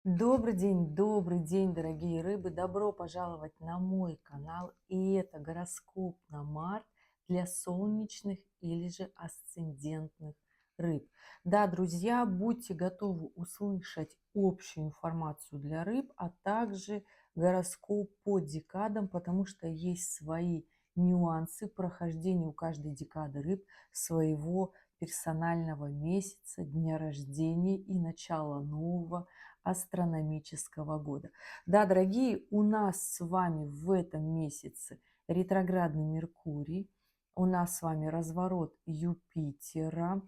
Добрый день, дорогие рыбы! Добро пожаловать на мой канал. И это гороскоп на март для солнечных или же асцендентных рыб. Да, друзья, будьте готовы услышать общую информацию для рыб, а также гороскоп по декадам, потому что есть свои нюансы прохождения у каждой декады рыб своего персонального месяца, дня рождения и начала нового астрономического года. Да, дорогие, у нас с вами в этом месяце ретроградный Меркурий, у нас с вами разворот Юпитера,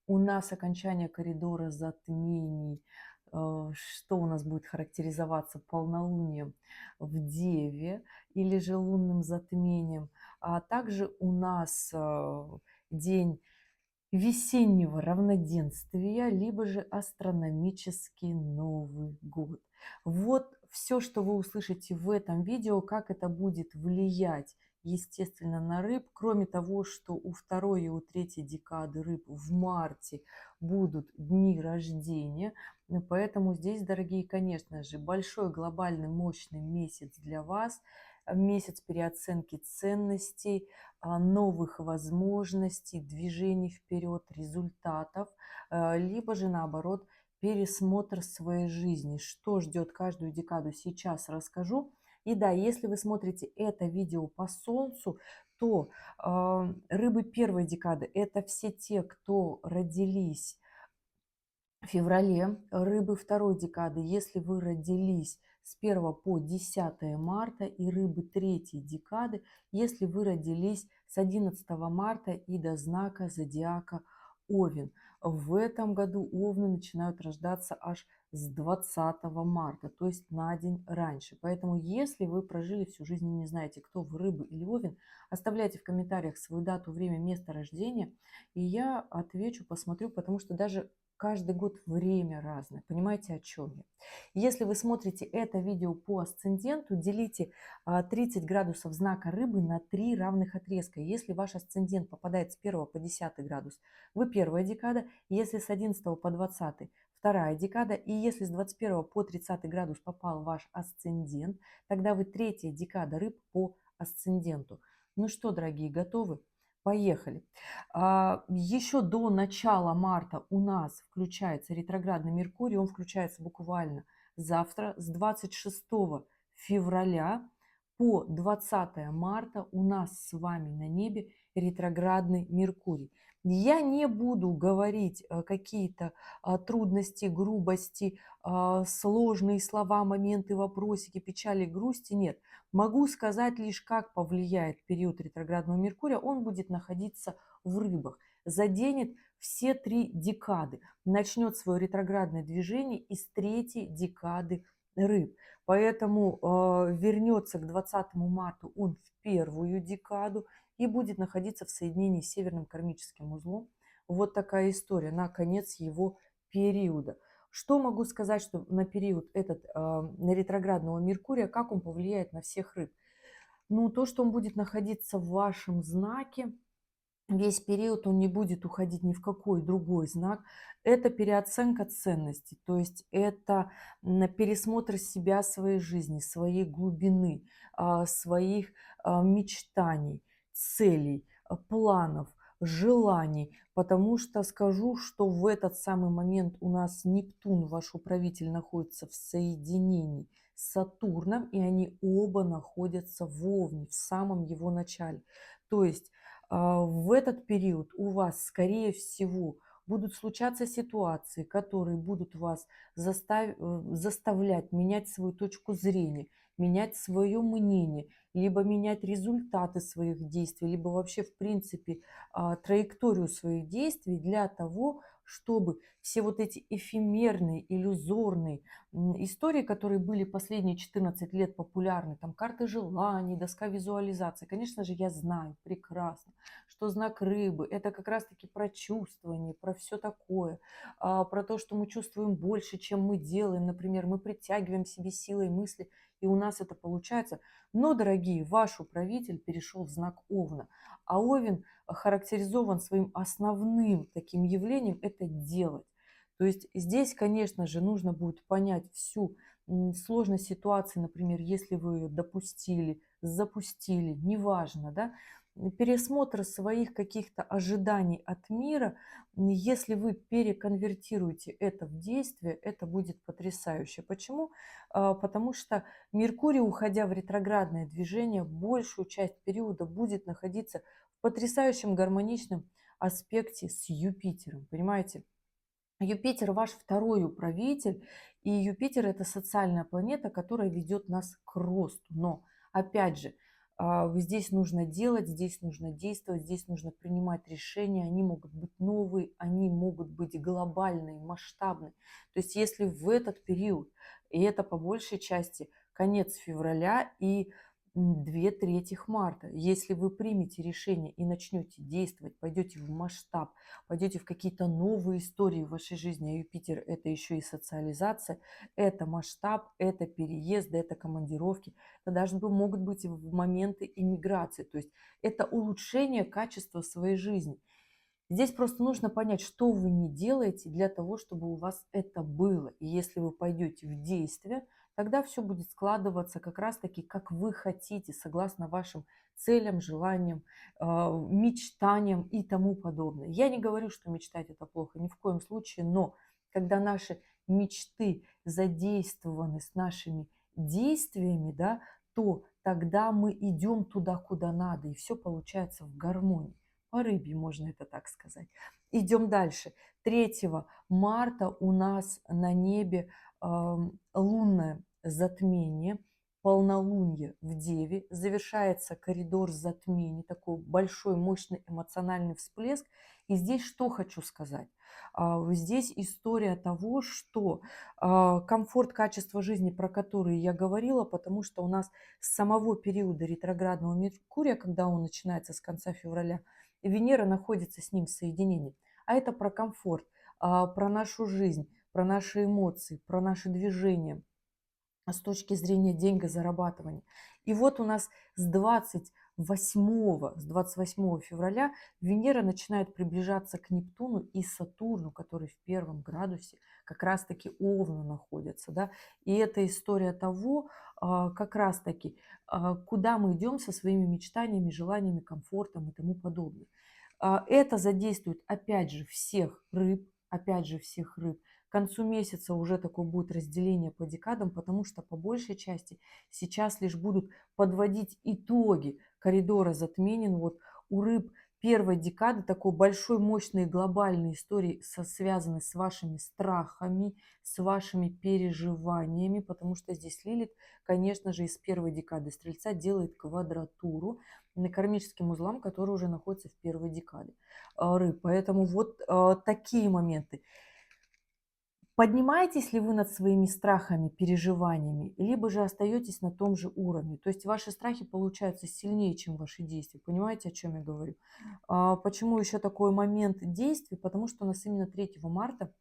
у нас окончание коридора затмений, что у нас будет характеризоваться полнолунием в Деве или же лунным затмением, а также у нас день весеннего равноденствия, либо же астрономический Новый год. Вот все, что вы услышите в этом видео, как это будет влиять, естественно, на рыб. Кроме того, что у второй и у третьей декады рыб в марте будут дни рождения. Поэтому здесь, дорогие, конечно же, большой глобальный мощный месяц для вас, месяц переоценки ценностей, новых возможностей, движений вперед, результатов, либо же наоборот пересмотр своей жизни. Что ждет каждую декаду, сейчас расскажу. И да, если вы смотрите это видео по Солнцу, то рыбы первой декады – это все те, кто родились в феврале, рыбы второй декады, если вы родились с 1 по 10 марта, и рыбы третьей декады, если вы родились с 11 марта и до знака зодиака Овен. В этом году Овны начинают рождаться аж с 20 марта, то есть на день раньше. Поэтому, если вы прожили всю жизнь и не знаете, кто вы, рыбы или Овен, оставляйте в комментариях свою дату, время, место рождения, и я отвечу, посмотрю, потому что даже каждый год время разное. Понимаете, о чем я? Если вы смотрите это видео по асценденту, делите 30 градусов знака рыбы на 3 равных отрезка. Если ваш асцендент попадает с 1 по 10 градус, вы первая декада. Если с 11 по 20 вторая декада. И если с 21 по 30 градус попал ваш асцендент, тогда вы третья декада рыб по асценденту. Ну что, дорогие, готовы? Поехали. Еще до начала марта у нас включается ретроградный Меркурий, он включается буквально завтра, с 26 февраля по 20 марта у нас с вами на небе ретроградный Меркурий. Я не буду говорить какие-то трудности, грубости, сложные слова, моменты, вопросики, печали, грусти. Нет. Могу сказать лишь, как повлияет период ретроградного Меркурия. Он будет находиться в рыбах, заденет все 3 декады, начнет свое ретроградное движение из третьей декады рыб. Поэтому вернется к 20 марта он в первую декаду и будет находиться в соединении с северным кармическим узлом. Вот такая история на конец его периода. Что могу сказать, что на период этот, на ретроградного Меркурия, как он повлияет на всех рыб? Ну, то, что он будет находиться в вашем знаке, весь период он не будет уходить ни в какой другой знак. Это переоценка ценностей, то есть это пересмотр себя, своей жизни, своей глубины, своих мечтаний, целей, планов, желаний. Потому что скажу, что в этот самый момент у нас Нептун, ваш управитель, находится в соединении с Сатурном, и они оба находятся в Овне, в самом его начале. То есть в этот период у вас, скорее всего, будут случаться ситуации, которые будут вас заставлять менять свою точку зрения, менять свое мнение, либо менять результаты своих действий, либо вообще, в принципе, траекторию своих действий для того, чтобы все вот эти эфемерные, иллюзорные истории, которые были последние 14 лет популярны, там карты желаний, доска визуализации, конечно же, я знаю прекрасно, что знак рыбы – это как раз-таки про чувствование, про все такое, про то, что мы чувствуем больше, чем мы делаем. Например, мы притягиваем себе силой мысли, и у нас это получается. Но, дорогие, ваш управитель перешел в знак Овна, а Овен характеризован своим основным таким явлением – это делать. То есть здесь, конечно же, нужно будет понять всю сложность ситуации, например, если вы ее допустили, запустили, неважно, да, пересмотр своих каких-то ожиданий от мира, если вы переконвертируете это в действие, это будет потрясающе. Почему? Потому что Меркурий, уходя в ретроградное движение, большую часть периода будет находиться в потрясающем гармоничном аспекте с Юпитером, понимаете? Юпитер ваш второй управитель, и Юпитер это социальная планета, которая ведет нас к росту. Но, опять же, здесь нужно делать, здесь нужно действовать, здесь нужно принимать решения. Они могут быть новые, они могут быть глобальные, масштабные. То есть если в этот период, и это по большей части конец февраля и 2/3 марта, если вы примете решение и начнете действовать, пойдете в масштаб, пойдете в какие-то новые истории в вашей жизни, а Юпитер это еще и социализация, это масштаб, это переезды, это командировки, это даже могут быть в моменты иммиграции, то есть это улучшение качества своей жизни. Здесь просто нужно понять, что вы не делаете для того, чтобы у вас это было. И если вы пойдете в действие, тогда все будет складываться как раз-таки, как вы хотите, согласно вашим целям, желаниям, мечтаниям и тому подобное. Я не говорю, что мечтать это плохо, ни в коем случае, но когда наши мечты задействованы с нашими действиями, да, то тогда мы идем туда, куда надо, и все получается в гармонии. По рыбье можно это так сказать. Идем дальше. 3 марта у нас на небе лунное затмение, полнолуние в Деве, завершается коридор затмений, такой большой, мощный эмоциональный всплеск. И здесь что хочу сказать? Здесь история того, что комфорт, качество жизни, про которые я говорила, потому что у нас с самого периода ретроградного Меркурия, когда он начинается с конца февраля, Венера находится с ним в соединении. А это про комфорт, про нашу жизнь, про наши эмоции, про наши движения с точки зрения деньгозарабатывания. И вот у нас с 28 февраля Венера начинает приближаться к Нептуну и Сатурну, который в 1 градусе как раз-таки Овна находится. Да? И это история того, как раз-таки, куда мы идем со своими мечтаниями, желаниями, комфортом и тому подобное. Это задействует опять же всех рыб, опять же всех рыб. К концу месяца уже такое будет разделение по декадам, потому что по большей части сейчас лишь будут подводить итоги коридора затмений. Ну вот у рыб первой декады такой большой, мощной, глобальной истории, связанной с вашими страхами, с вашими переживаниями, потому что здесь Лилит, конечно же, из первой декады Стрельца делает квадратуру на кармическим узлам, которые уже находятся в первой декаде рыб. Поэтому вот такие моменты. Поднимаетесь ли вы над своими страхами, переживаниями, либо же остаетесь на том же уровне? То есть ваши страхи получаются сильнее, чем ваши действия. Понимаете, о чем я говорю? Почему еще такой момент действий? Потому что у нас именно 3 марта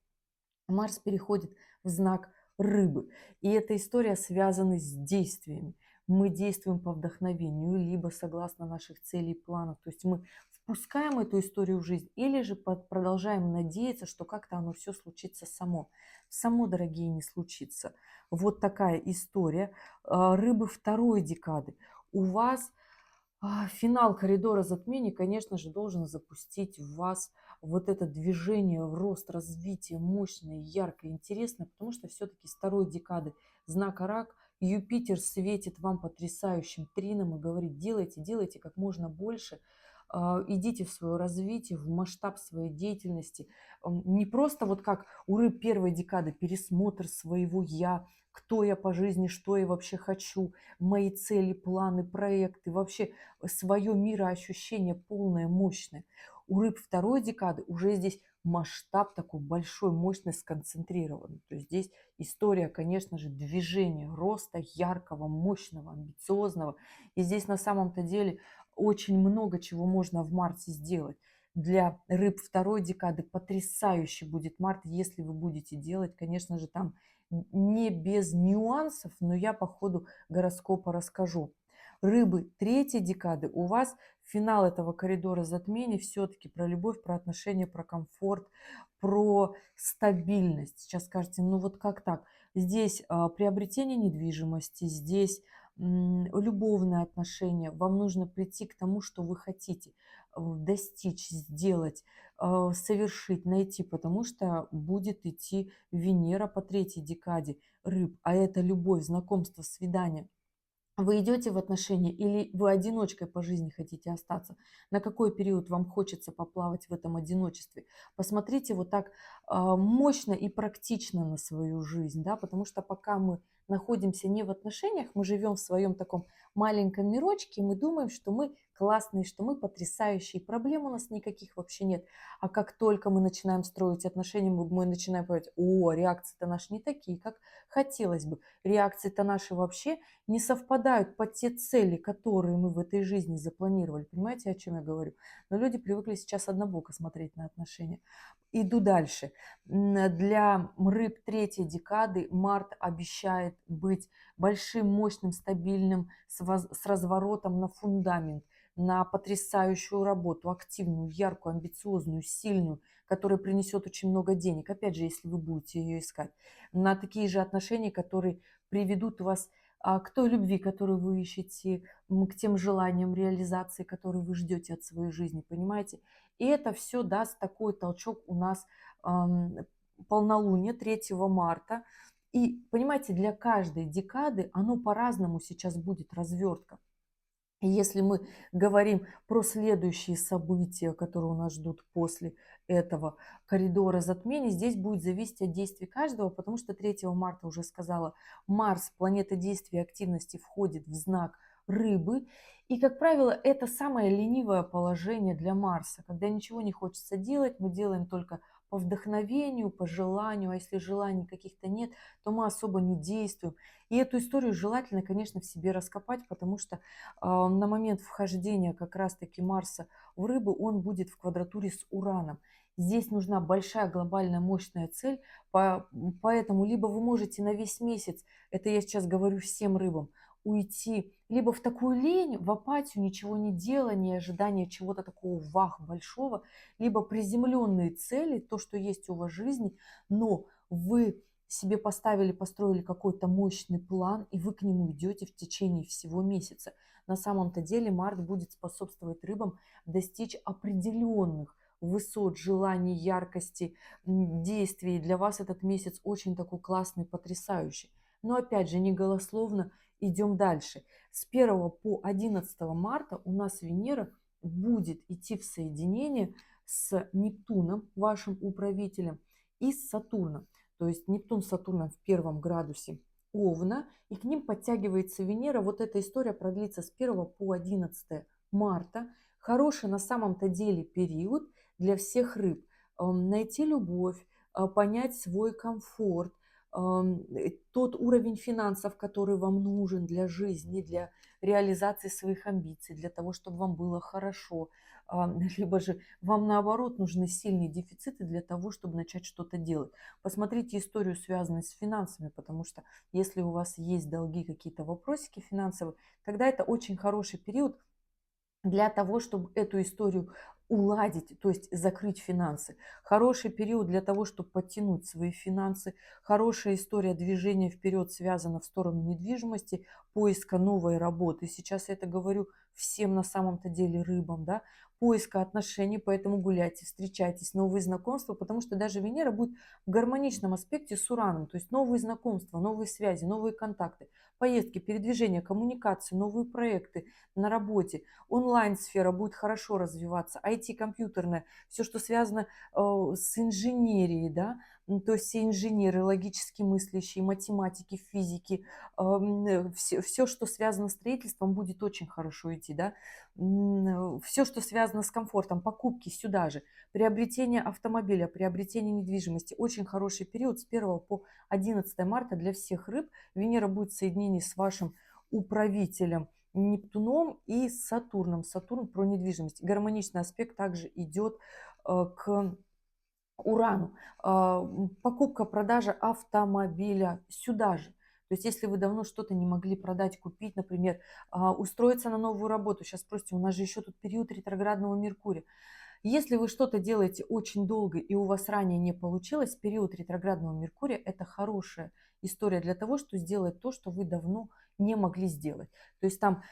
Марс переходит в знак рыбы. И эта история связана с действиями. Мы действуем по вдохновению, либо согласно наших целей и планов. То есть мы впускаем эту историю в жизнь, или же продолжаем надеяться, что как-то оно все случится само. Само, дорогие, не случится. Вот такая история. Рыбы второй декады. У вас финал коридора затмений, конечно же, должен запустить в вас вот это движение в рост, развитие мощное, яркое, интересное, потому что все-таки с второй декады знака Рак Юпитер светит вам потрясающим трином и говорит: делайте, делайте как можно больше, идите в свое развитие, в масштаб своей деятельности. Не просто вот как у рыб первой декады пересмотр своего «я», кто я по жизни, что я вообще хочу, мои цели, планы, проекты, вообще свое мироощущение полное, мощное. У рыб второй декады уже здесь масштаб такой большой, мощный, сконцентрированный. То есть здесь история, конечно же, движения, роста яркого, мощного, амбициозного. И здесь на самом-то деле очень много чего можно в марте сделать. Для рыб второй декады потрясающий будет март, если вы будете делать, конечно же, там не без нюансов, но я по ходу гороскопа расскажу. Рыбы третьей декады, у вас финал этого коридора затмений все-таки про любовь, про отношения, про комфорт, про стабильность. Сейчас скажете, ну вот как так? Здесь приобретение недвижимости, здесь любовные отношения. Вам нужно прийти к тому, что вы хотите достичь, сделать, совершить, найти, потому что будет идти Венера по третьей декаде рыб, а это любовь, знакомство, свидание. Вы идете в отношения или вы одиночкой по жизни хотите остаться? На какой период вам хочется поплавать в этом одиночестве? Посмотрите вот так мощно и практично на свою жизнь, да, потому что пока мы находимся не в отношениях, мы живем в своем таком маленьком мирочке, и мы думаем, что мы классные, что мы потрясающие, проблем у нас никаких вообще нет. А как только мы начинаем строить отношения, мы начинаем говорить, о, реакции-то наши не такие, как хотелось бы. Реакции-то наши вообще не совпадают под те цели, которые мы в этой жизни запланировали. Понимаете, о чем я говорю? Но люди привыкли сейчас однобоко смотреть на отношения. Иду дальше. Для рыб третьей декады март обещает быть большим, мощным, стабильным, с разворотом на фундамент, на потрясающую работу, активную, яркую, амбициозную, сильную, которая принесет очень много денег. Опять же, если вы будете ее искать. На такие же отношения, которые приведут вас к той любви, которую вы ищете, к тем желаниям реализации, которые вы ждете от своей жизни, понимаете? И это все даст такой толчок у нас ам, полнолуние 3 марта. И, понимаете, для каждой декады оно по-разному сейчас будет развертка. И если мы говорим про следующие события, которые у нас ждут после этого коридора затмений, здесь будет зависеть от действий каждого, потому что 3 марта уже сказала, Марс, планета действия и активности, входит в знак рыбы. И, как правило, это самое ленивое положение для Марса. Когда ничего не хочется делать, мы делаем только по вдохновению, по желанию, а если желаний каких-то нет, то мы особо не действуем. И эту историю желательно, конечно, в себе раскопать, потому что на момент вхождения как раз-таки Марса в рыбы он будет в квадратуре с Ураном. Здесь нужна большая глобальная мощная цель, поэтому либо вы можете на весь месяц, это я сейчас говорю всем рыбам, уйти либо в такую лень, в апатию, ничего не делания, ожидание чего-то такого вах большого, либо приземленные цели, то, что есть у вас в жизни, но вы себе поставили, построили какой-то мощный план, и вы к нему идете в течение всего месяца. На самом-то деле март будет способствовать рыбам достичь определенных высот, желаний, яркости, действий. Для вас этот месяц очень такой классный, потрясающий. Но опять же, не голословно идем дальше. С 1 по 11 марта у нас Венера будет идти в соединение с Нептуном, вашим управителем, и с Сатурном. То есть Нептун с Сатурном в 1 градусе Овна, и к ним подтягивается Венера. Вот эта история продлится с 1 по 11 марта. Хороший на самом-то деле период для всех рыб. Найти любовь, понять свой комфорт, тот уровень финансов, который вам нужен для жизни, для реализации своих амбиций, для того, чтобы вам было хорошо. Либо же вам наоборот нужны сильные дефициты для того, чтобы начать что-то делать. Посмотрите историю, связанную с финансами, потому что если у вас есть долги, какие-то вопросики финансовые, тогда это очень хороший период для того, чтобы эту историю уладить, то есть закрыть финансы. Хороший период для того, чтобы подтянуть свои финансы. Хорошая история движения вперед связана в сторону недвижимости, поиска новой работы. Сейчас я это говорю всем на самом-то деле рыбам, да, поиска отношений, поэтому гуляйте, встречайтесь, новые знакомства, потому что даже Венера будет в гармоничном аспекте с Ураном, то есть новые знакомства, новые связи, новые контакты, поездки, передвижения, коммуникации, новые проекты на работе, онлайн-сфера будет хорошо развиваться, IT-компьютерная, все, что связано с инженерией, да, то есть все инженеры, логически мыслящие, математики, физики, все, что связано с строительством, будет очень хорошо идти, да, все, что связано с комфортом, покупки сюда же, приобретение автомобиля, приобретение недвижимости, очень хороший период с 1 по 11 марта для всех рыб. Венера будет в соединении с вашим управителем Нептуном и Сатурном. Сатурн про недвижимость. Гармоничный аспект также идет к Урану. Покупка, продажа автомобиля сюда же. То есть если вы давно что-то не могли продать, купить, например, устроиться на новую работу, сейчас спросите, у нас же еще тут период ретроградного Меркурия. Если вы что-то делаете очень долго и у вас ранее не получилось, период ретроградного Меркурия – это хорошая история для того, что сделать то, что вы давно не могли сделать. То есть там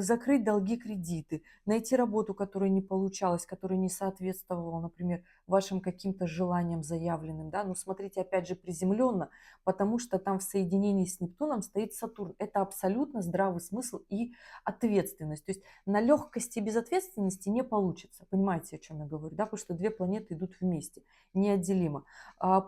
закрыть долги, кредиты, найти работу, которая не получалась, которая не соответствовала, например, вашим каким-то желаниям заявленным. Да? Но смотрите, опять же, приземленно, потому что там в соединении с Нептуном стоит Сатурн. Это абсолютно здравый смысл и ответственность. То есть на легкости и безответственности не получится. Понимаете, о чем я говорю? Да? Потому что две планеты идут вместе, неотделимо.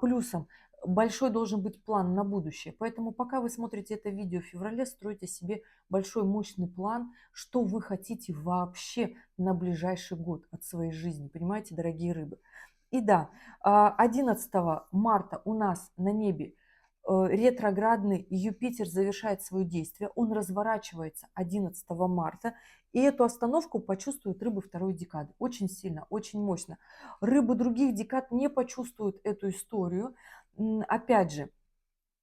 Плюсом большой должен быть план на будущее. Поэтому пока вы смотрите это видео в феврале, стройте себе большой мощный план, что вы хотите вообще на ближайший год от своей жизни. Понимаете, дорогие рыбы? И да, 11 марта у нас на небе ретроградный Юпитер завершает свое действие, он разворачивается 11 марта, и эту остановку почувствуют рыбы второй декады. Очень сильно, очень мощно. Рыбы других декад не почувствуют эту историю. Опять же,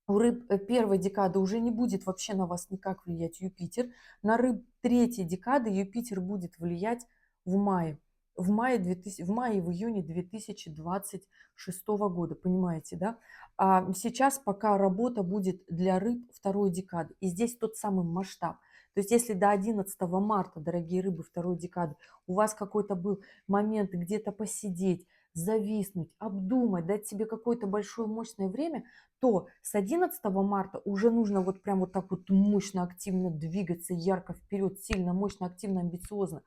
у рыб первой декады уже не будет вообще на вас никак влиять Юпитер. На рыб третьей декады Юпитер будет влиять в мае. В мае и в июне 2026 года, понимаете, да? А сейчас пока работа будет для рыб второй декады. И здесь тот самый масштаб. То есть если до 11 марта, дорогие рыбы второй декады, у вас какой-то был момент где-то посидеть, зависнуть, обдумать, дать себе какое-то большое мощное время, то с 11 марта уже нужно вот прям вот так вот мощно, активно двигаться, ярко вперед, сильно, мощно, активно, амбициозно.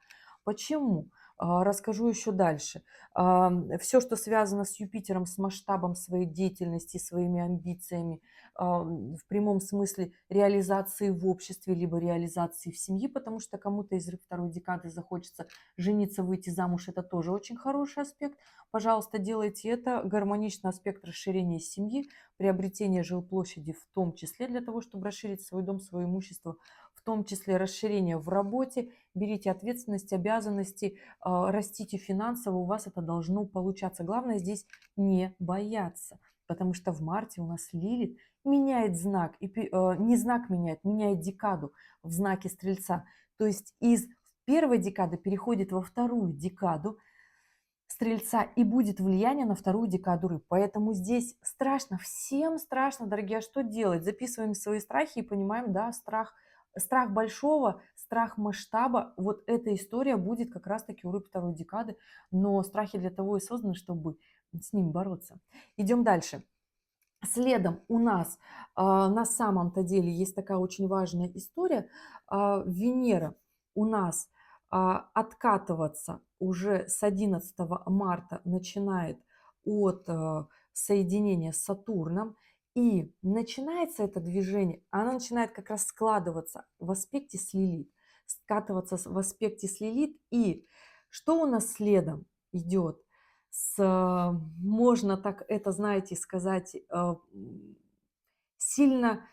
Почему? Расскажу еще дальше. Все, что связано с Юпитером, с масштабом своей деятельности, своими амбициями, в прямом смысле реализации в обществе, либо реализации в семье, потому что кому-то из рыб второй декады захочется жениться, выйти замуж, это тоже очень хороший аспект. Пожалуйста, делайте это. Гармоничный аспект расширения семьи, приобретение жилплощади в том числе для того, чтобы расширить свой дом, свое имущество, в том числе расширение в работе, берите ответственность, обязанности, растите финансово, у вас это должно получаться. Главное здесь не бояться, потому что в марте у нас Лилит меняет знак, не знак меняет декаду в знаке Стрельца. То есть из первой декады переходит во вторую декаду Стрельца и будет влияние на вторую декаду рыб. Поэтому здесь страшно, всем страшно, дорогие, а что делать? Записываем свои страхи и понимаем, да, страх большого, страх масштаба, вот эта история будет как раз-таки у рыб второй декады, но страхи для того и созданы, чтобы с ним бороться. Идем дальше. Следом у нас на самом-то деле есть такая очень важная история. Венера у нас откатываться уже с 11 марта начинает от соединения с Сатурном. И начинается это движение, оно начинает как раз складываться в аспекте с Лилит, скатываться в аспекте с Лилит. И что у нас следом идет? Можно так это, знаете, сказать, сильно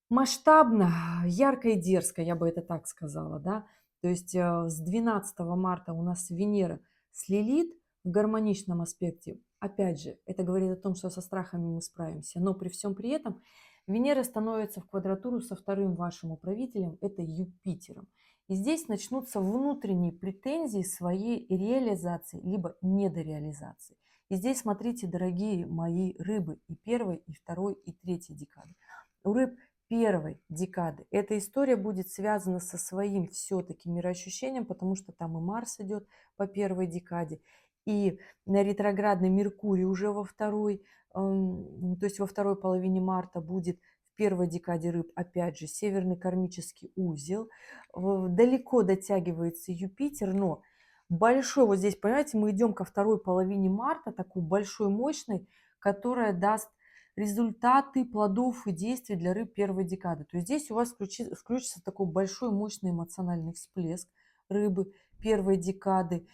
масштабно, ярко и дерзко, я бы это так сказала, да. То есть с 12 марта у нас Венера с Лилит в гармоничном аспекте. Опять же, это говорит о том, что со страхами мы справимся, но при всем при этом Венера становится в квадратуру со вторым вашим управителем, это Юпитером. И здесь начнутся внутренние претензии своей реализации, либо недореализации. И здесь смотрите, дорогие мои рыбы, и первой, и второй, и третьей декады. У рыб первой декады эта история будет связана со своим все-таки мироощущением, потому что там и Марс идет по первой декаде, и на ретроградный Меркурий уже во второй, то есть во второй половине марта будет в первой декаде рыб, опять же, северный кармический узел. Далеко дотягивается Юпитер, но большой, вот здесь, понимаете, мы идем ко второй половине марта, такой большой, мощной, которая даст результаты плодов и действий для рыб первой декады. То есть здесь у вас включится такой большой, мощный эмоциональный всплеск рыбы первой декады.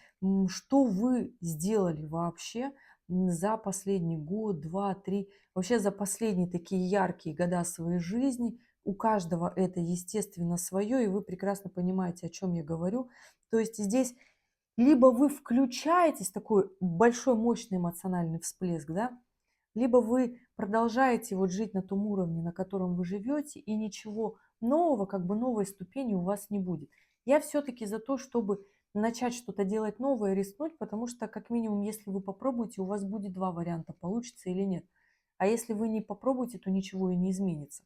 Что вы сделали вообще за последний год, два, три, вообще за последние такие яркие года своей жизни? У каждого это, естественно, свое, и вы прекрасно понимаете, о чем я говорю. То есть здесь либо вы включаетесь, такой большой, мощный эмоциональный всплеск, да, либо вы продолжаете вот жить на том уровне, на котором вы живете, и ничего нового, как бы новой ступени у вас не будет. Я все-таки за то, чтобы начать что-то делать новое, рискнуть, потому что, как минимум, если вы попробуете, у вас будет два варианта, получится или нет. А если вы не попробуете, то ничего и не изменится.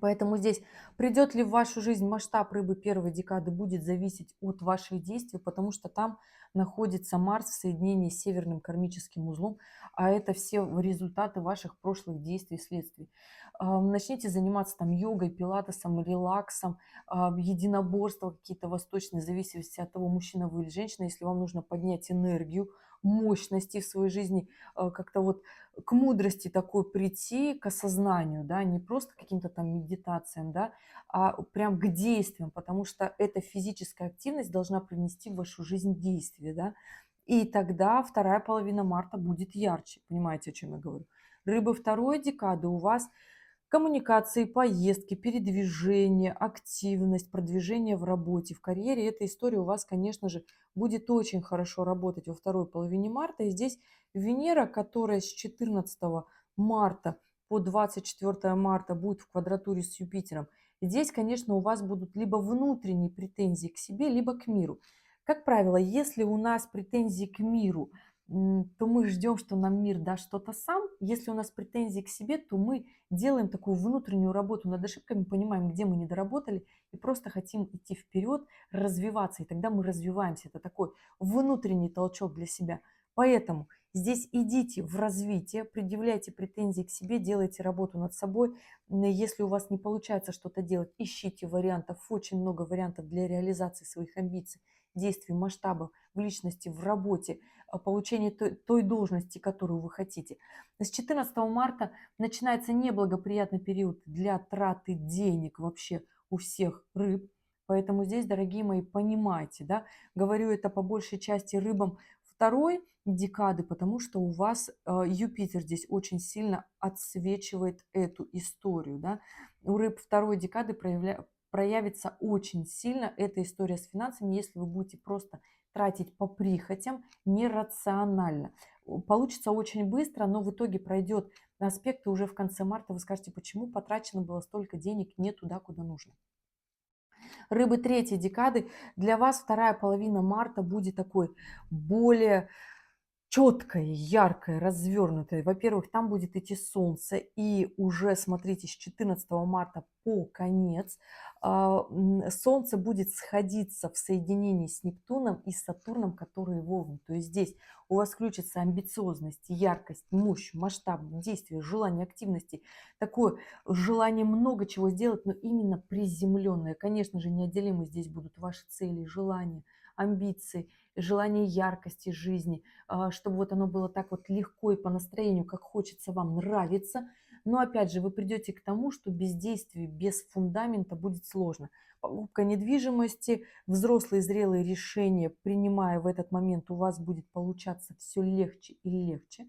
Поэтому здесь придет ли в вашу жизнь масштаб рыбы первой декады, будет зависеть от ваших действий, потому что там находится Марс в соединении с северным кармическим узлом, а это все результаты ваших прошлых действий и следствий. Начните заниматься там йогой, пилатесом, релаксом, единоборства какие-то восточные, в зависимости от того, мужчина вы или женщина, если вам нужно поднять энергию, мощности в своей жизни, как-то вот к мудрости такой прийти, к осознанию, да, не просто каким-то там медитациям, да, а прям к действиям, потому что эта физическая активность должна привнести в вашу жизнь действие, да, и тогда вторая половина марта будет ярче, понимаете, о чем я говорю. Рыбы второй декады у вас коммуникации, поездки, передвижение, активность, продвижение в работе, в карьере. Эта история у вас, конечно же, будет очень хорошо работать во второй половине марта. И здесь Венера, которая с 14 марта по 24 марта будет в квадратуре с Юпитером, здесь, конечно, у вас будут либо внутренние претензии к себе, либо к миру. Как правило, если у нас претензии к миру, то мы ждем, что нам мир даст что-то сам. Если у нас претензии к себе, то мы делаем такую внутреннюю работу над ошибками, понимаем, где мы недоработали, и просто хотим идти вперед, развиваться, и тогда мы развиваемся. Это такой внутренний толчок для себя. Поэтому здесь идите в развитие, предъявляйте претензии к себе, делайте работу над собой. Если у вас не получается что-то делать, ищите вариантов, очень много вариантов для реализации своих амбиций, действий, масштабов в личности, в работе, получения той должности, которую вы хотите. С 14 марта начинается неблагоприятный период для траты денег вообще у всех рыб. Поэтому здесь, дорогие мои, понимайте, да, говорю это по большей части рыбам второй декады, потому что у вас Юпитер здесь очень сильно отсвечивает эту историю, да. У рыб второй декады проявится очень сильно эта история с финансами, если вы будете просто тратить по прихотям нерационально. Получится очень быстро, но в итоге пройдет аспекты уже в конце марта. Вы скажете, почему потрачено было столько денег не туда, куда нужно. Рыбы третьей декады, для вас вторая половина марта будет такой более четкое, яркое, развернутое. Во-первых, там будет идти солнце, и уже, смотрите, с 14 марта по конец солнце будет сходиться в соединении с Нептуном и Сатурном, которые в Овне. То есть здесь у вас включится амбициозность, яркость, мощь, масштаб действия, желание активности, такое желание много чего сделать, но именно приземленное. Конечно же, неотделимы здесь будут ваши цели, желания, амбиции, желание яркости жизни, чтобы вот оно было так вот легко и по настроению, как хочется вам, нравится. Но опять же, вы придете к тому, что без действий, без фундамента будет сложно. Покупка недвижимости, взрослые зрелые решения, принимая в этот момент, у вас будет получаться все легче и легче.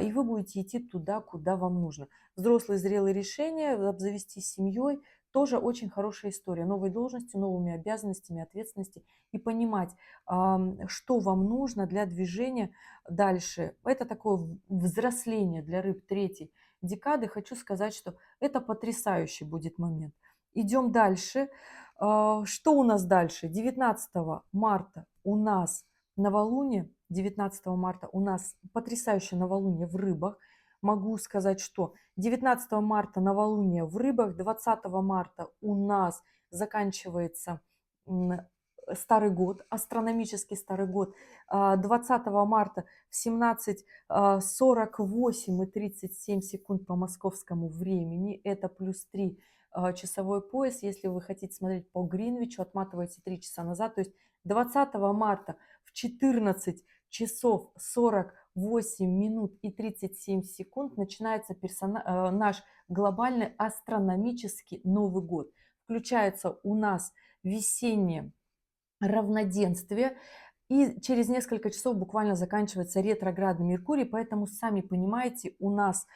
И вы будете идти туда, куда вам нужно. Взрослые зрелые решения, обзавестись семьей, тоже очень хорошая история. Новой должностью, новыми обязанностями, ответственности. И понимать, что вам нужно для движения дальше. Это такое взросление для рыб третьей декады. Хочу сказать, что это потрясающий будет момент. Идем дальше. Что у нас дальше? 19 марта у нас новолуние. 19 марта у нас потрясающее новолуние в рыбах. Могу сказать, что 19 марта новолуние в рыбах, 20 марта у нас заканчивается старый год, астрономический старый год, 20 марта в 17:48 и 37 секунд по московскому времени, это плюс 3 часовой пояс. Если вы хотите смотреть по Гринвичу, отматывайте 3 часа назад, то есть 20 марта в 14 часов 48 минут и 37 секунд начинается наш глобальный астрономический Новый год. Включается у нас весеннее равноденствие, и через несколько часов буквально заканчивается ретроградный Меркурий, поэтому, сами понимаете, у нас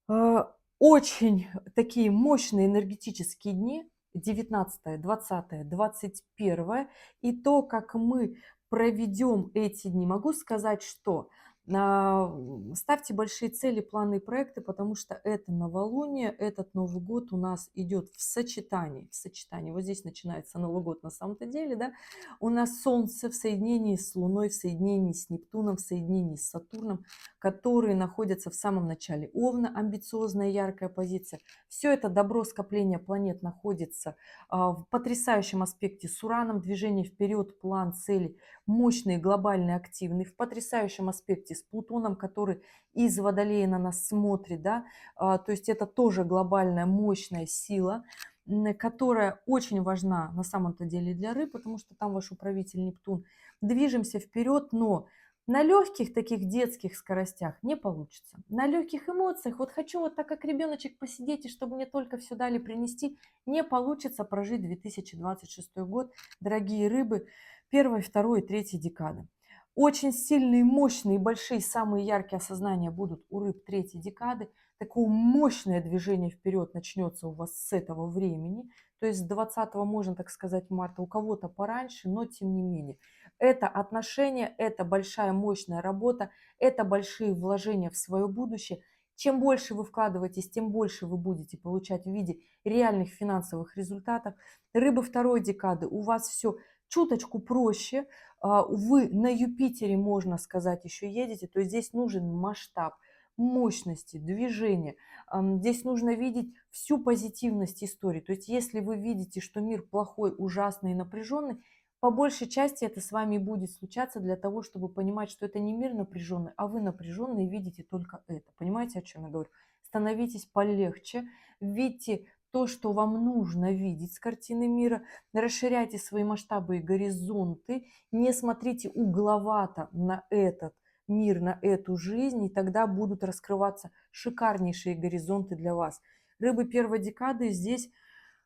э, очень такие мощные энергетические дни, 19, 20, 21, и то, как мы проведем эти дни, могу сказать, что Ставьте большие цели, планы и проекты, потому что это новолуние, этот Новый год у нас идет в сочетании, в сочетании. Вот здесь начинается Новый год на самом-то деле, да. У нас Солнце в соединении с Луной, в соединении с Нептуном, в соединении с Сатурном, которые находятся в самом начале Овна, амбициозная яркая позиция. Все это добро скопления планет находится в потрясающем аспекте с Ураном, движение вперед, план, цели, мощный, глобальный, активный, в потрясающем аспекте с Плутоном, который из Водолея на нас смотрит, да, то есть это тоже глобальная, мощная сила, которая очень важна на самом-то деле для рыб, потому что там ваш управитель Нептун. Движемся вперед, но на легких таких детских скоростях не получится. На легких эмоциях, вот хочу вот так как ребеночек посидеть, и чтобы мне только все дали принести, не получится прожить 2026 год, дорогие рыбы, первой, второй и третьей декады. Очень сильные, мощные, большие, самые яркие осознания будут у рыб третьей декады. Такое мощное движение вперед начнется у вас с этого времени. То есть с 20, можно так сказать, марта, у кого-то пораньше, но тем не менее. Это отношения, это большая мощная работа, это большие вложения в свое будущее. Чем больше вы вкладываетесь, тем больше вы будете получать в виде реальных финансовых результатов. Рыбы второй декады, у вас все чуточку проще. Вы на Юпитере, можно сказать, еще едете, то есть здесь нужен масштаб, мощности, движения. Здесь нужно видеть всю позитивность истории. То есть если вы видите, что мир плохой, ужасный и напряженный, по большей части это с вами будет случаться для того, чтобы понимать, что это не мир напряженный, а вы напряженный и видите только это. Понимаете, о чем я говорю? Становитесь полегче, видите то, что вам нужно видеть с картины мира, расширяйте свои масштабы и горизонты, не смотрите угловато на этот мир, на эту жизнь, и тогда будут раскрываться шикарнейшие горизонты для вас. Рыбы первой декады здесь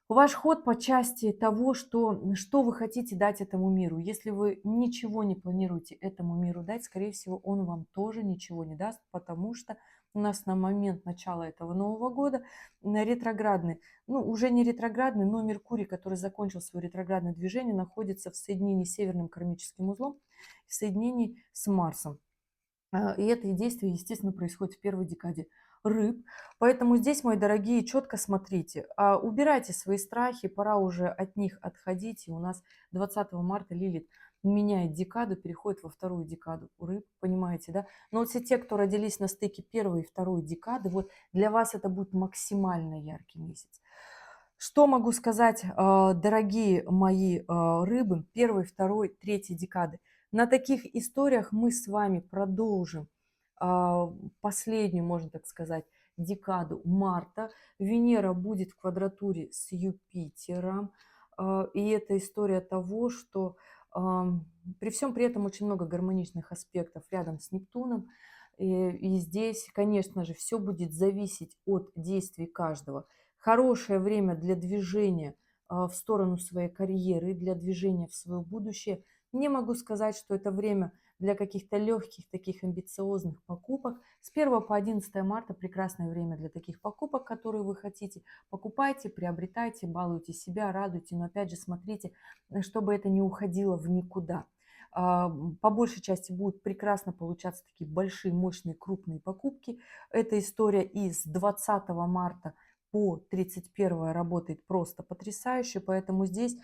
ваш ход по части того, что вы хотите дать этому миру. Если вы ничего не планируете этому миру дать, скорее всего, он вам тоже ничего не даст, потому что у нас на момент начала этого Нового года ретроградный, ну уже не ретроградный, но Меркурий, который закончил свое ретроградное движение, находится в соединении с северным кармическим узлом, в соединении с Марсом. И это действие, естественно, происходит в первой декаде рыб. Поэтому здесь, мои дорогие, четко смотрите. Убирайте свои страхи, пора уже от них отходить. И у нас 20 марта Лилит меняет декаду, переходит во вторую декаду у рыб, понимаете, да? Но вот все те, кто родились на стыке первой и второй декады, вот для вас это будет максимально яркий месяц. Что могу сказать, дорогие мои рыбы, первой, второй, третьей декады? На таких историях мы с вами продолжим а, последнюю, можно так сказать, декаду марта. Венера будет в квадратуре с Юпитером. И это история того, что при всем при этом очень много гармоничных аспектов рядом с Нептуном. И здесь, конечно же, все будет зависеть от действий каждого. Хорошее время для движения в сторону своей карьеры, для движения в свое будущее. Не могу сказать, что это время для каких-то легких, таких амбициозных покупок. С 1 по 11 марта прекрасное время для таких покупок, которые вы хотите. Покупайте, приобретайте, балуйте себя, радуйте, но опять же смотрите, чтобы это не уходило в никуда. По большей части будут прекрасно получаться такие большие, мощные, крупные покупки. Эта история из 20 марта по 31 работает просто потрясающе, поэтому здесь,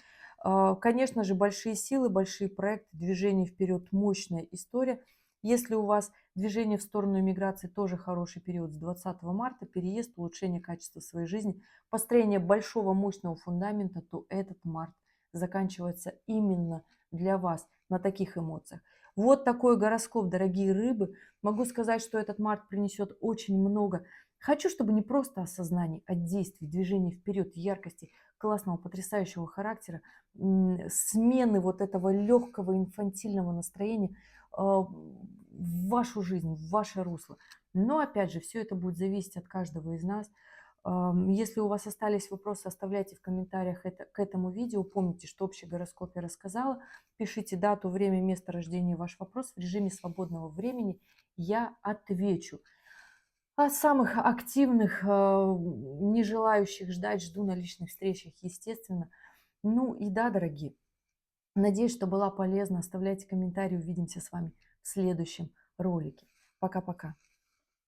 конечно же, большие силы, большие проекты, движение вперед, мощная история. Если у вас движение в сторону иммиграции, тоже хороший период с 20 марта, переезд, улучшение качества своей жизни, построение большого мощного фундамента, то этот март заканчивается именно для вас на таких эмоциях. Вот такой гороскоп, дорогие рыбы. Могу сказать, что этот март принесет очень много. Хочу, чтобы не просто осознание, а действий, движения вперед, яркости, классного, потрясающего характера, смены вот этого легкого инфантильного настроения в вашу жизнь, в ваше русло. Но опять же, все это будет зависеть от каждого из нас. Если у вас остались вопросы, оставляйте в комментариях к этому видео. Помните, что общий гороскоп я рассказала. Пишите дату, время, место рождения, ваш вопрос в режиме свободного времени. Я отвечу. А самых активных, не желающих ждать, жду на личных встречах, естественно. Ну и да, дорогие, надеюсь, что была полезна. Оставляйте комментарии, увидимся с вами в следующем ролике. Пока-пока.